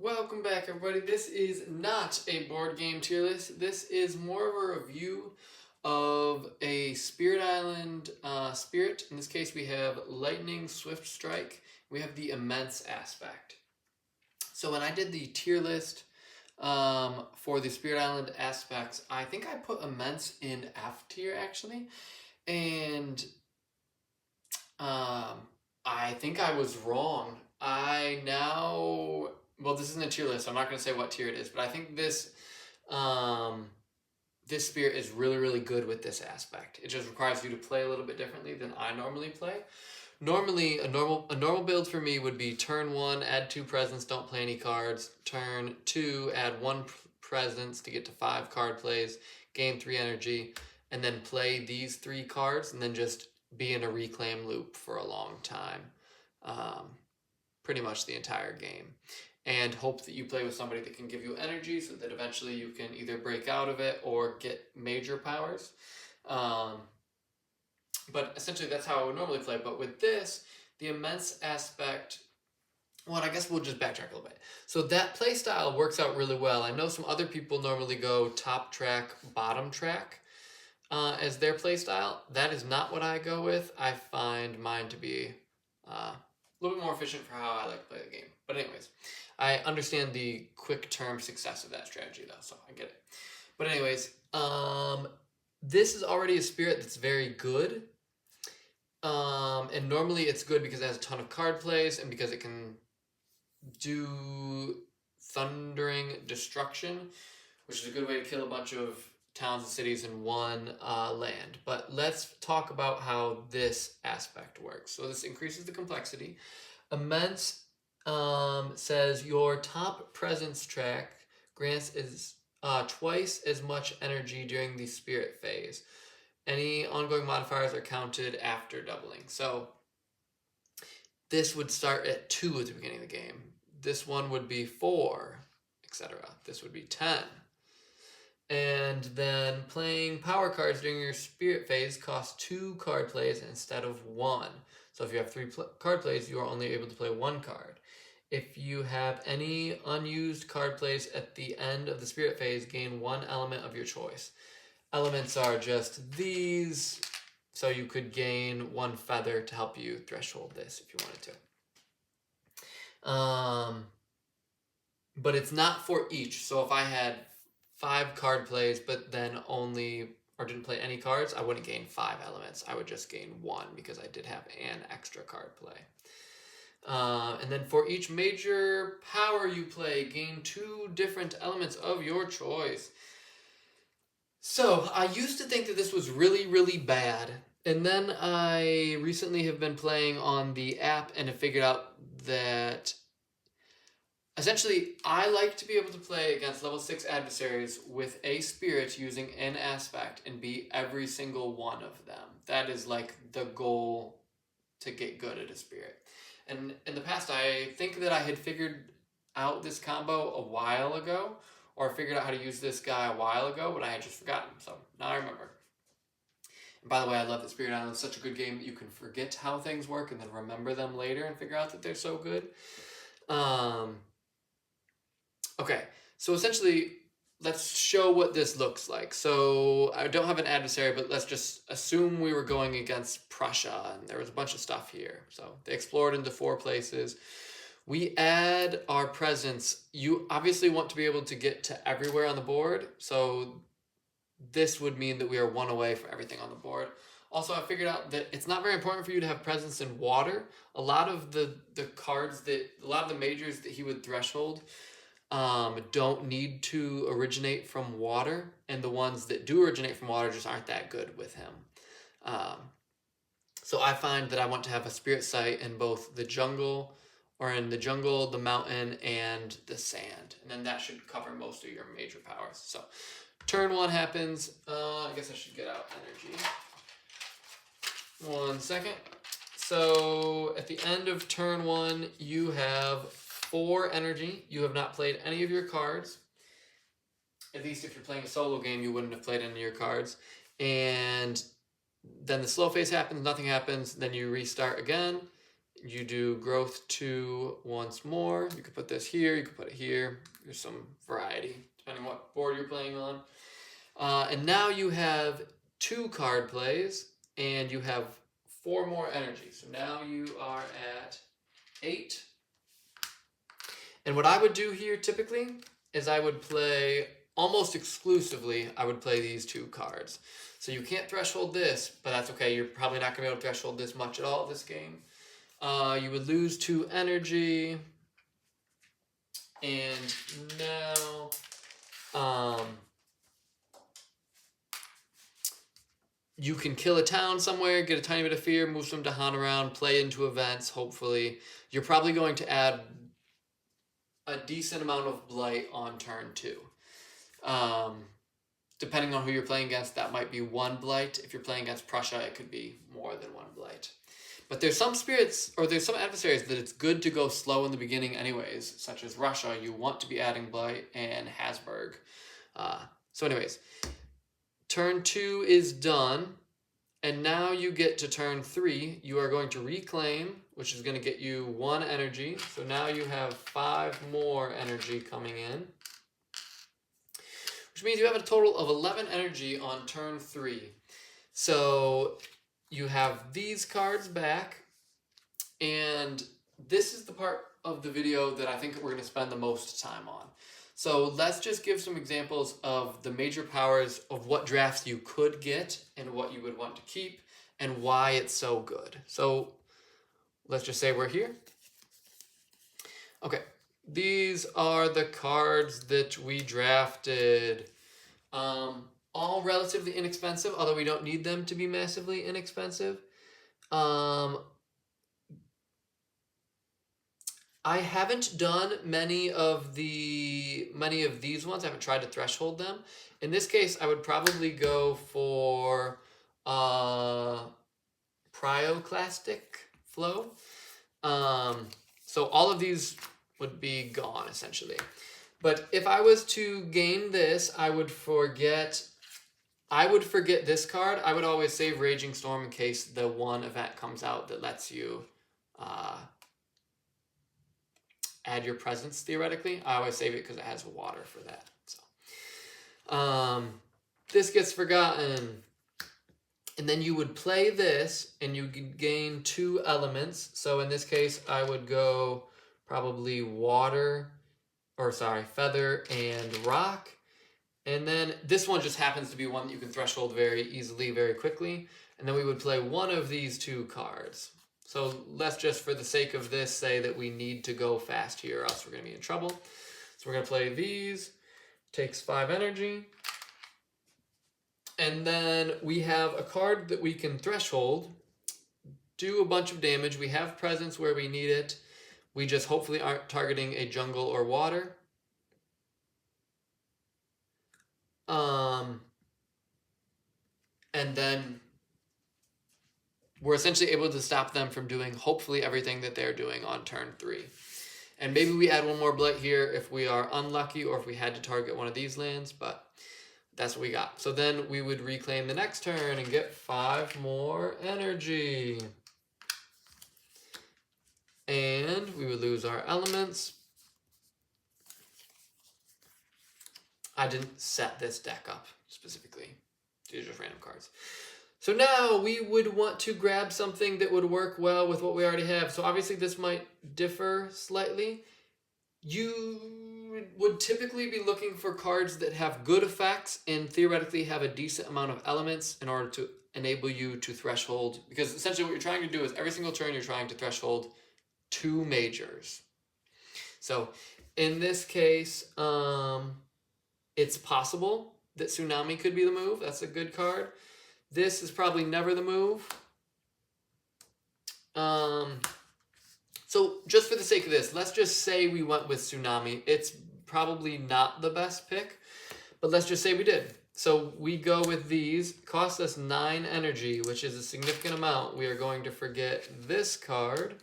Welcome back, everybody. This is not a board game tier list. This is more of a review of a Spirit Island spirit. In this case, we have Lightning Swift Strike. We have the immense aspect. So when I did the tier list for the Spirit Island aspects, I think I put immense in F tier actually, and I think I was wrong. This isn't a tier list, so I'm not going to say what tier it is, but I think this spirit is really, really good with this aspect. It just requires you to play a little bit differently than I normally play. Normally, a normal build for me would be turn 1, add 2 presents, don't play any cards. Turn 2, add 1 presents to get to 5 card plays, gain 3 energy, and then play these 3 cards, and then just be in a reclaim loop for a long time. Pretty much the entire game. And hope that you play with somebody that can give you energy so that eventually you can either break out of it or get major powers. But essentially that's how I would normally play. But with this, the immense aspect, well, I guess we'll just backtrack a little bit. So that play style works out really well. I know some other people normally go top track, bottom track as their play style. That is not what I go with. I find mine to be a little bit more efficient for how I like to play the game. But anyways, I understand the quick term success of that strategy though, so I get it. But anyways, this is already a spirit that's very good. And normally it's good because it has a ton of card plays and because it can do thundering destruction, which is a good way to kill a bunch of towns and cities in one land. But let's talk about how this aspect works. So this increases the complexity. Immense says your top presence track grants is twice as much energy during the spirit phase. Any ongoing modifiers are counted after doubling. So this would start at 2 at the beginning of the game. This one would be 4, etc. This would be 10. And then playing power cards during your spirit phase costs 2 card plays instead of 1. So if you have 3 card plays, you are only able to play 1 card. If you have any unused card plays at the end of the spirit phase, gain 1 element of your choice. Elements are just these, so you could gain 1 feather to help you threshold this if you wanted to. But it's not for each. So if I had 5 card plays, but then didn't play any cards, I wouldn't gain 5 elements. I would just gain 1 because I did have an extra card play. And then for each major power you play, gain 2 different elements of your choice. So I used to think that this was really, really bad. And then I recently have been playing on the app and have figured out that essentially I like to be able to play against level 6 adversaries with a spirit using an aspect and beat every single one of them. That is like the goal to get good at a spirit. And in the past, I think that I had figured out this combo a while ago, or figured out how to use this guy a while ago, but I had just forgotten. So now I remember. And by the way, I love that Spirit Island. It's such a good game that you can forget how things work and then remember them later and figure out that they're so good. Okay, so essentially, let's show what this looks like. So I don't have an adversary, but let's just assume we were going against Prussia, and there was a bunch of stuff here. So they explored into 4 places. We add our presence. You obviously want to be able to get to everywhere on the board, so this would mean that we are 1 away from everything on the board. Also, I figured out that it's not very important for you to have presence in water. A lot of the majors that he would threshold don't need to originate from water, and the ones that do originate from water just aren't that good with him. So I find that I want to have a spirit site in both the jungle, the mountain, and the sand. And then that should cover most of your major powers. So turn 1 happens. I guess I should get out energy. 1 second. So at the end of turn 1, you have 4 energy. You have not played any of your cards. At least if you're playing a solo game, you wouldn't have played any of your cards. And then the slow phase happens, nothing happens, then you restart again. You do growth 2 once more. You could put this here, you could put it here. There's some variety, depending on what board you're playing on. And now you have 2 card plays, and you have 4 more energy. So now you are at 8. And what I would do here typically is I would play, almost exclusively, I would play these 2 cards. So you can't threshold this, but that's okay. You're probably not going to be able to threshold this much at all this game. You would lose 2 energy. And now you can kill a town somewhere, get a tiny bit of fear, move some Dahan around, play into events, hopefully. You're probably going to add a decent amount of blight on turn 2. Depending on who you're playing against, that might be 1 blight. If you're playing against Prussia, it could be more than 1 blight. But there's some spirits, or there's some adversaries that it's good to go slow in the beginning anyways, such as Russia. You want to be adding blight, and Habsburg. So anyways, turn 2 is done. And now you get to turn 3. You are going to reclaim, which is going to get you 1 energy. So now you have 5 more energy coming in, which means you have a total of 11 energy on turn 3. So you have these cards back, and this is the part of the video that I think we're going to spend the most time on. So let's just give some examples of the major powers of what drafts you could get and what you would want to keep and why it's so good. So let's just say we're here. Okay, these are the cards that we drafted. All relatively inexpensive, although we don't need them to be massively inexpensive. I haven't done many of these ones. I haven't tried to threshold them. In this case, I would probably go for Pyroclastic Flow. So all of these would be gone, essentially. But if I was to gain this, I would forget this card. I would always save Raging Storm in case the one event comes out that lets you add your presence, theoretically. I always save it because it has water for that. So this gets forgotten. And then you would play this, and you could gain 2 elements. So in this case, I would go probably feather and rock. And then this one just happens to be one that you can threshold very easily, very quickly. And then we would play one of these 2 cards. So let's just, for the sake of this, say that we need to go fast here, or else we're going to be in trouble. So we're going to play these. Takes 5 energy. And then we have a card that we can threshold, do a bunch of damage. We have presence where we need it. We just hopefully aren't targeting a jungle or water. And then we're essentially able to stop them from doing hopefully everything that they're doing on turn 3. And maybe we add 1 more blight here if we are unlucky, or if we had to target one of these lands, but that's what we got. So then we would reclaim the next turn and get 5 more energy. And we would lose our elements. I didn't set this deck up specifically. These are just random cards. So now we would want to grab something that would work well with what we already have. So obviously this might differ slightly. You would typically be looking for cards that have good effects and theoretically have a decent amount of elements in order to enable you to threshold. Because essentially what you're trying to do is every single turn you're trying to threshold 2 majors. So in this case, it's possible that Tsunami could be the move. That's a good card. This is probably never the move. So just for the sake of this, let's just say we went with Tsunami. It's probably not the best pick, but let's just say we did. So we go with these. Cost us 9 energy, which is a significant amount. We are going to forget this card.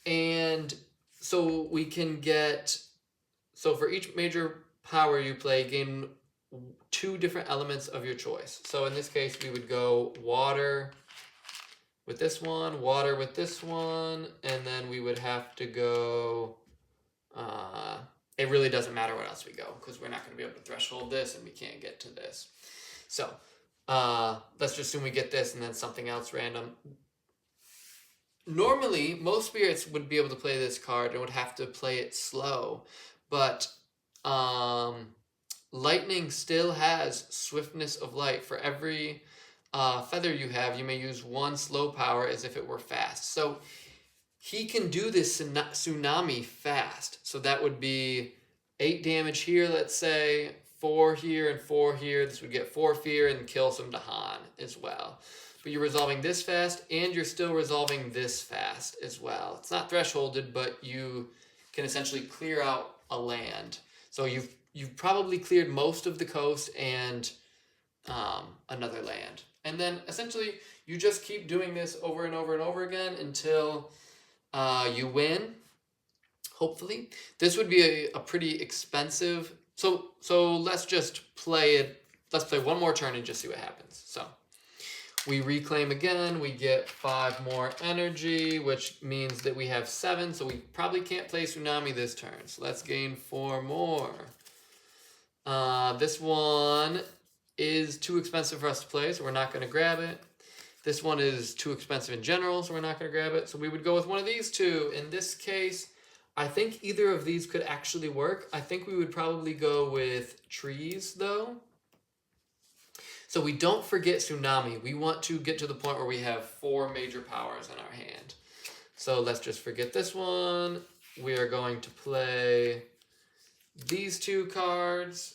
And so we can get, so for each major power you play, gain 2 different elements of your choice. So in this case, we would go water, with this one, water with this one, and then we would have to go, it really doesn't matter what else we go, because we're not going to be able to threshold this, and we can't get to this. So, let's just assume we get this, and then something else random. Normally, most spirits would be able to play this card and would have to play it slow, but lightning still has swiftness of light. For every feather you have, you may use one slow power as if it were fast. So he can do this tsunami fast. So that would be 8 damage here, let's say, 4 here and 4 here. This would get 4 fear and kill some Dahan as well. But you're resolving this fast, and you're still resolving this fast as well. It's not thresholded, but you can essentially clear out a land. So you've probably cleared most of the coast and another land. And then essentially you just keep doing this over and over and over again until you win, hopefully. This would be a pretty expensive... So let's just play it. Let's play one more turn and just see what happens. So we reclaim again. We get 5 more energy, which means that we have 7. So we probably can't play Tsunami this turn. So let's gain 4 more. This one is too expensive for us to play, so we're not going to grab it. This one is too expensive in general, so we're not going to grab it. So we would go with one of these two. In this case, I think either of these could actually work. I think we would probably go with trees, though. So we don't forget Tsunami. We want to get to the point where we have 4 major powers in our hand. So let's just forget this one. We are going to play these 2 cards.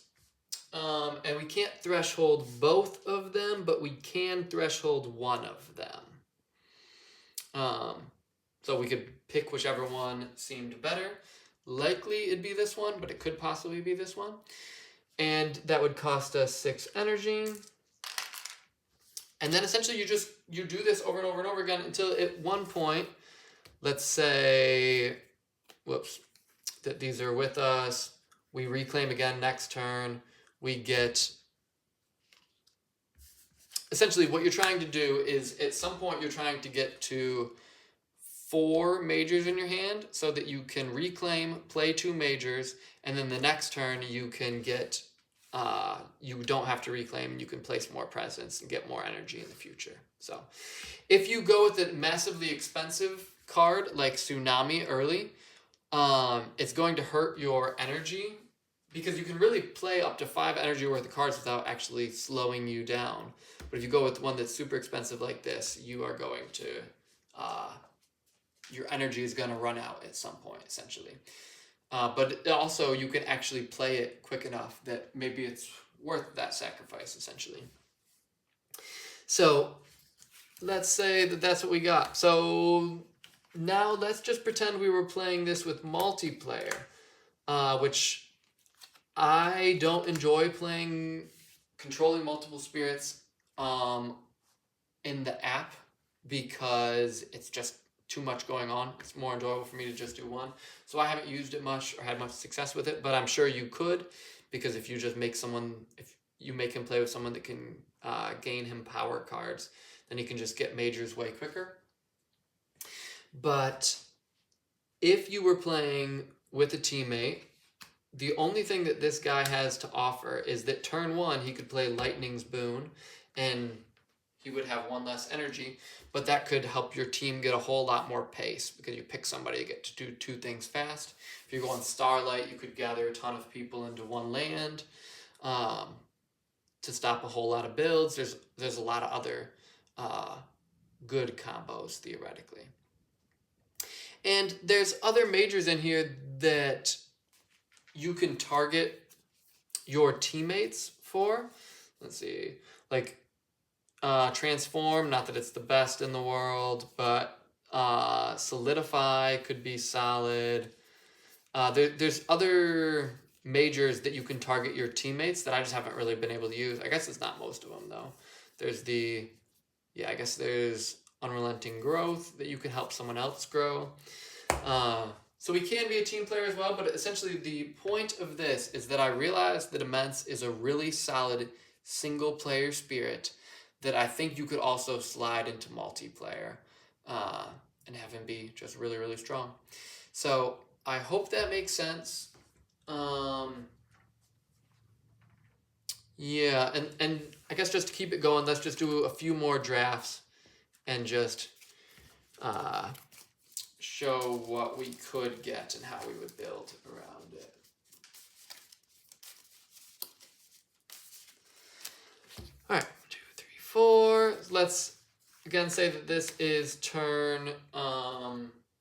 And we can't threshold both of them, but we can threshold one of them. So we could pick whichever one seemed better. Likely it'd be this one, but it could possibly be this one. And that would cost us 6 energy. And then essentially you do this over and over and over again until at one point, let's say, whoops, that these are with us. We reclaim again next turn. We get, essentially what you're trying to do is at some point you're trying to get to 4 majors in your hand so that you can reclaim, play 2 majors, and then the next turn you can get, you don't have to reclaim, and you can place more presence and get more energy in the future. So if you go with a massively expensive card like Tsunami early, it's going to hurt your energy, because you can really play up to 5 energy worth of cards without actually slowing you down. But if you go with one that's super expensive like this, you are going to, your energy is going to run out at some point, essentially. But also, you can actually play it quick enough that maybe it's worth that sacrifice, essentially. So let's say that that's what we got. So now let's just pretend we were playing this with multiplayer, which I don't enjoy controlling multiple spirits in the app, because it's just too much going on. It's more enjoyable for me to just do one. So I haven't used it much or had much success with it, but I'm sure you could, because if you just make if you make him play with someone that can gain him power cards, then he can just get majors way quicker. But if you were playing with a teammate, the only thing that this guy has to offer is that turn 1, he could play Lightning's Boon, and he would have 1 less energy, but that could help your team get a whole lot more pace, because you pick somebody to get to do 2 things fast. If you go on Starlight, you could gather a ton of people into 1 land to stop a whole lot of builds. There's a lot of other good combos, theoretically. And there's other majors in here that you can target your teammates for. Let's see, like Transform, not that it's the best in the world, but Solidify could be solid. There's other majors that you can target your teammates that I just haven't really been able to use. I guess it's not most of them, though. There's I guess there's Unrelenting Growth that you can help someone else grow. So we can be a team player as well, but essentially the point of this is that I realized that Immense is a really solid single player spirit that I think you could also slide into multiplayer. and have him be just really, really strong. So I hope that makes sense. Yeah, and I guess just to keep it going, let's just do a few more drafts and just show what we could get and how we would build around it. All right, 2, 3, 4. Let's again say that this is turn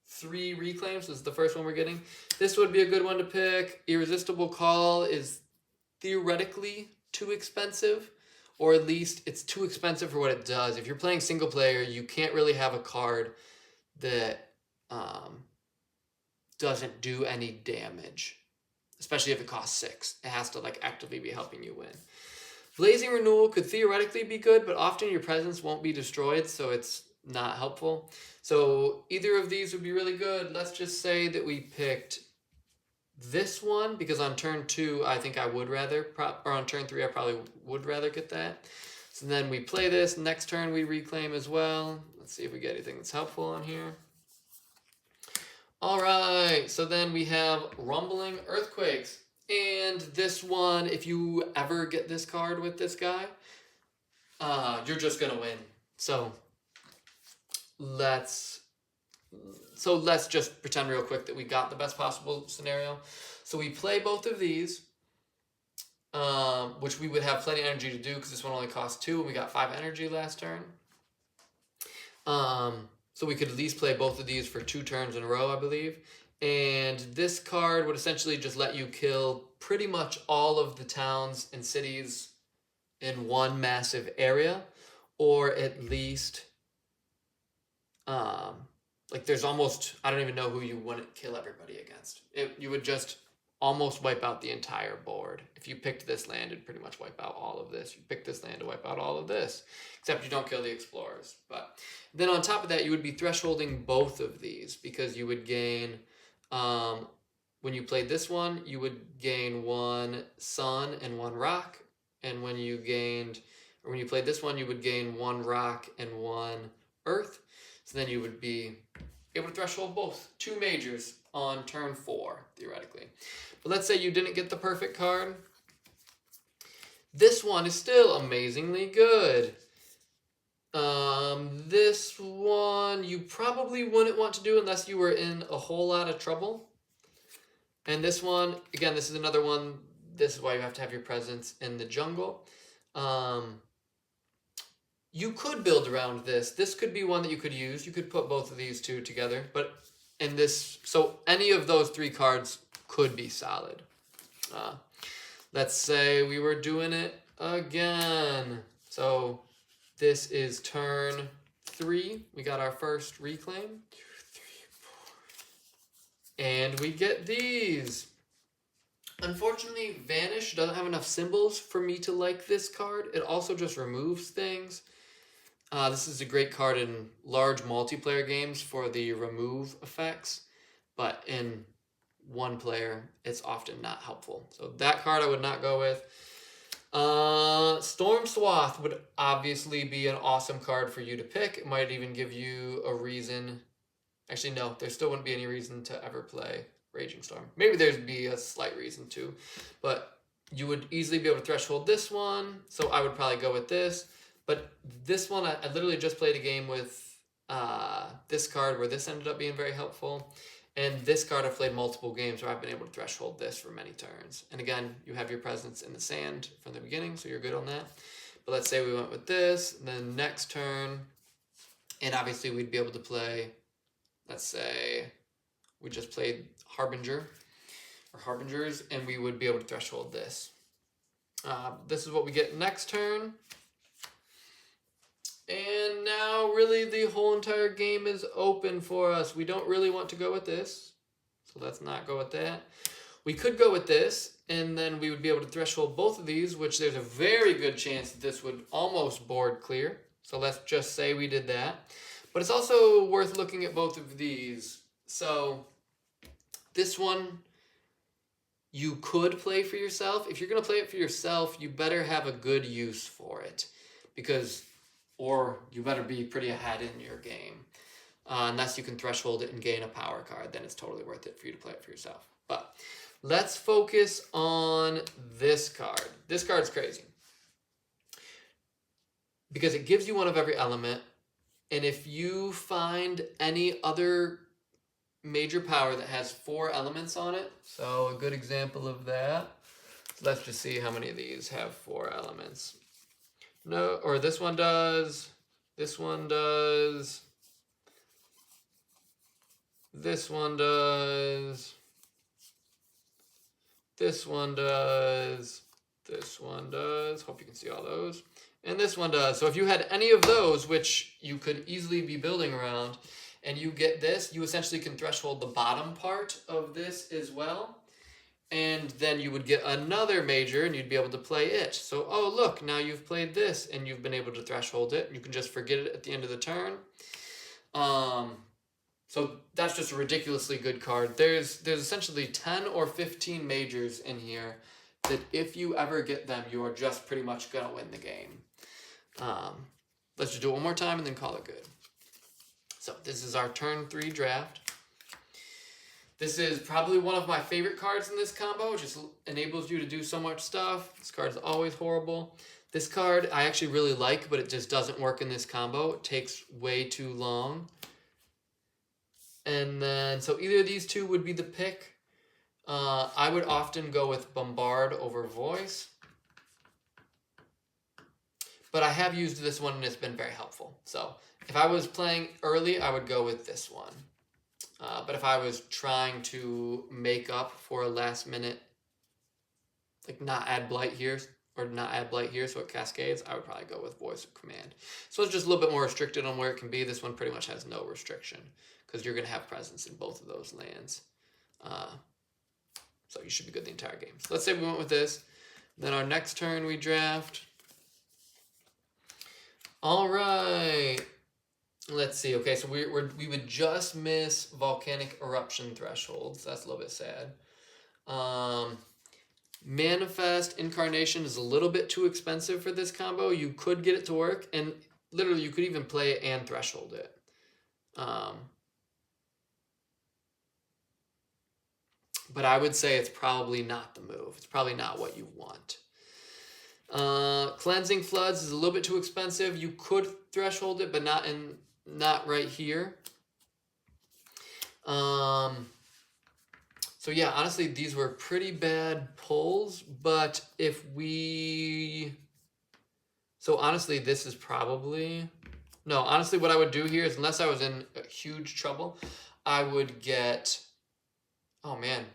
3 reclaims. This is the first one we're getting. This would be a good one to pick. Irresistible Call is theoretically too expensive, or at least it's too expensive for what it does. If you're playing single player, you can't really have a card that doesn't do any damage, especially if it costs 6. It has to like actively be helping you win. Blazing Renewal could theoretically be good, but often your presence won't be destroyed, so it's not helpful. So either of these would be really good. Let's just say that we picked this one, because on turn 2, I think I would rather, or on turn 3, I probably would rather get that. So then we play this. Next turn, we reclaim as well. Let's see if we get anything that's helpful on here. All right, so then we have Rumbling Earthquakes. And this one, if you ever get this card with this guy, you're just going to win. So let's just pretend real quick that we got the best possible scenario. So we play both of these, which we would have plenty of energy to do because this one only costs 2 and we got 5 energy last turn. So we could at least play both of these for 2 turns in a row, I believe. And this card would essentially just let you kill pretty much all of the towns and cities in one massive area, or at least, like there's almost, I don't even know who you wouldn't kill everybody against. You would just almost wipe out the entire board. If you picked this land, it'd pretty much wipe out all of this. You pick this land to wipe out all of this, except you don't kill the explorers. But then on top of that, you would be thresholding both of these, because you would gain, when you played this one, you would gain 1 sun and 1 rock. And when you played this one, you would gain 1 rock and 1 earth. So then you would be able to threshold both 2 majors on turn 4, theoretically. But let's say you didn't get the perfect card. This one is still amazingly good. This one you probably wouldn't want to do unless you were in a whole lot of trouble. And this one, again, this is another one. This is why you have to have your presence in the jungle. You could build around this. This could be one that you could use. You could put both of these 2 together. But in this, so any of those 3 cards could be solid. Let's say we were doing it again. So this is turn 3. We got our first reclaim. 2, 3, 4. And we get these. Unfortunately, Vanish doesn't have enough symbols for me to like this card. It also just removes things. This is a great card in large multiplayer games for the remove effects, but in one player, it's often not helpful. So that card I would not go with. Storm Swath would obviously be an awesome card for you to pick. It might even give you a reason. Actually, no, there still wouldn't be any reason to ever play Raging Storm. Maybe there'd be a slight reason to, but you would easily be able to threshold this one. So I would probably go with this. But this one, I literally just played a game with this card where this ended up being very helpful. And this card I've played multiple games where I've been able to threshold this for many turns. And again, you have your presence in the sand from the beginning, so you're good on that. But let's say we went with this, and then next turn, and obviously we'd be able to play, let's say we just played Harbinger, or Harbingers, and we would be able to threshold this. This is what we get next turn. And now really the whole entire game is open for us. We don't really want to go with this, so let's not go with that. We could go with this, and then we would be able to threshold both of these, which there's a very good chance that this would almost board clear. So let's just say we did that. But it's also worth looking at both of these. So this one you could play for yourself. If you're going to play it for yourself, you better have a good use for it, or you better be pretty ahead in your game. unless you can threshold it and gain a power card, then it's totally worth it for you to play it for yourself. But let's focus on this card. This card's crazy because it gives you one of every element, and if you find any other major power that has 4 elements on it, so a good example of that, let's just see how many of these have 4 elements. No, or this one does, this one does, this one does, this one does, this one does, hope you can see all those, and this one does. So if you had any of those, which you could easily be building around, and you get this, you essentially can threshold the bottom part of this as well. And then you would get another major and you'd be able to play it. So, oh look, now you've played this and you've been able to threshold it. You can just forget it at the end of the turn. So that's just a ridiculously good card. There's essentially 10 or 15 majors in here that if you ever get them, you are just pretty much going to win the game. Let's just do it one more time and then call it good. So this is our turn 3 draft. This is probably one of my favorite cards in this combo. It just enables you to do so much stuff. This card is always horrible. This card I actually really like, but it just doesn't work in this combo. It takes way too long. And then, so either of these two would be the pick. I would often go with Bombard over Voice. But I have used this one and it's been very helpful. So if I was playing early, I would go with this one. But if I was trying to make up for a last minute, like not add Blight here, or not add Blight here so it cascades, I would probably go with Voice of Command. So it's just a little bit more restricted on where it can be. This one pretty much has no restriction because you're going to have presence in both of those lands. So you should be good the entire game. So let's say we went with this. Then our next turn we draft. All right. Let's see. Okay, so we would just miss Volcanic Eruption Thresholds. That's a little bit sad. Manifest Incarnation is a little bit too expensive for this combo. You could get it to work, and literally you could even play it and threshold it. But I would say it's probably not the move. It's probably not what you want. Cleansing Floods is a little bit too expensive. You could threshold it, but not right here. So yeah, honestly, these were pretty bad pulls, but if we... So honestly, this is probably... No, honestly, what I would do here is, unless I was in huge trouble, I would get... Oh, man.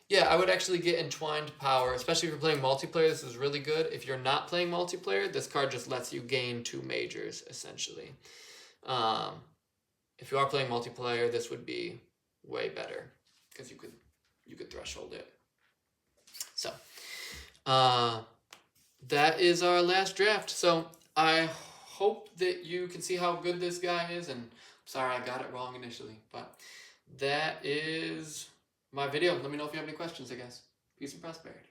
Yeah, I would actually get Entwined Power, especially if you're playing multiplayer. This is really good. If you're not playing multiplayer, this card just lets you gain 2 majors, essentially. If you are playing multiplayer, this would be way better because you could threshold it. So, that is our last draft. So I hope that you can see how good this guy is, and sorry I got it wrong initially, but that is my video. Let me know if you have any questions, I guess. Peace and prosperity.